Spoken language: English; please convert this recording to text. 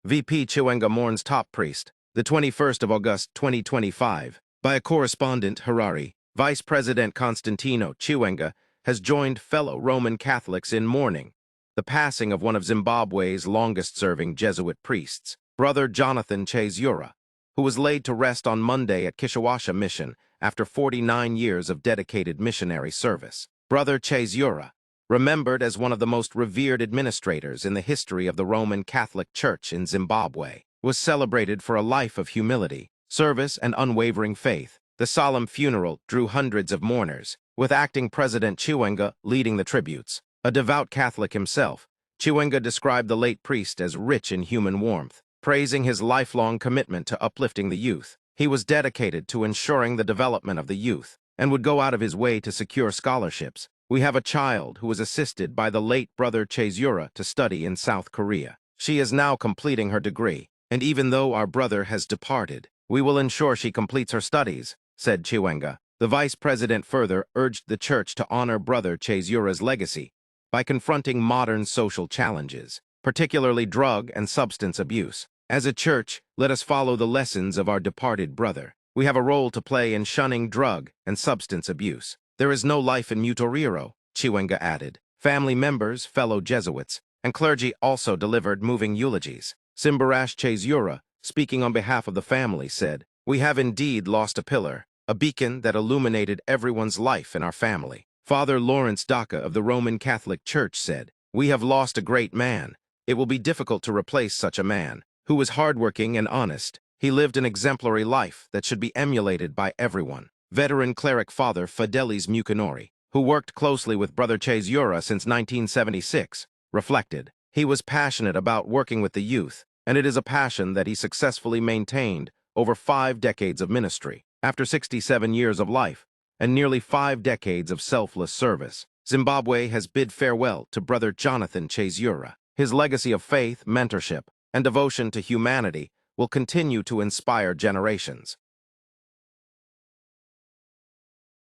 VP Chiwenga Mourns top priest, the 21st of August 2025, by a correspondent Harare, Vice President Constantino Chiwenga has joined fellow Roman Catholics in mourning the passing of one of Zimbabwe's longest-serving Jesuit priests, Brother Jonathan Chiwenga, who was laid to rest on Monday at Kishawasha Mission after 49 years of dedicated missionary service. Brother Chiwenga, remembered as one of the most revered administrators in the history of the Roman Catholic Church in Zimbabwe, was celebrated for a life of humility, service, and unwavering faith. The solemn funeral drew hundreds of mourners, with acting President Chiwenga leading the tributes. A devout Catholic himself, Chiwenga described the late priest as rich in human warmth, praising his lifelong commitment to uplifting the youth. He was dedicated to ensuring the development of the youth, and would go out of his way to secure scholarships. We have a child who was assisted by the late Brother Chiwenga to study in South Korea. She is now completing her degree, and even though our brother has departed, we will ensure she completes her studies, said Chiwenga. The vice president further urged the church to honor Brother Chiwenga's legacy by confronting modern social challenges, particularly drug and substance abuse. As a church, let us follow the lessons of our departed brother. We have a role to play in shunning drug and substance abuse. There is no life in Mutoriro, Chiwenga added. Family members, fellow Jesuits, and clergy also delivered moving eulogies. Simbarash Chiwenga, speaking on behalf of the family, said, "We have indeed lost a pillar, a beacon that illuminated everyone's life in our family." Father Lawrence Daka of the Roman Catholic Church said, "We have lost a great man. It will be difficult to replace such a man, who was hardworking and honest. He lived an exemplary life that should be emulated by everyone." Veteran cleric Father Fidelis Mukinori, who worked closely with Brother Chiwenga since 1976, reflected, "He was passionate about working with the youth, and it is a passion that he successfully maintained over 5 decades of ministry. After 67 years of life, and nearly 5 decades of selfless service, Zimbabwe has bid farewell to Brother Jonathan Chiwenga. His legacy of faith, mentorship, and devotion to humanity will continue to inspire generations.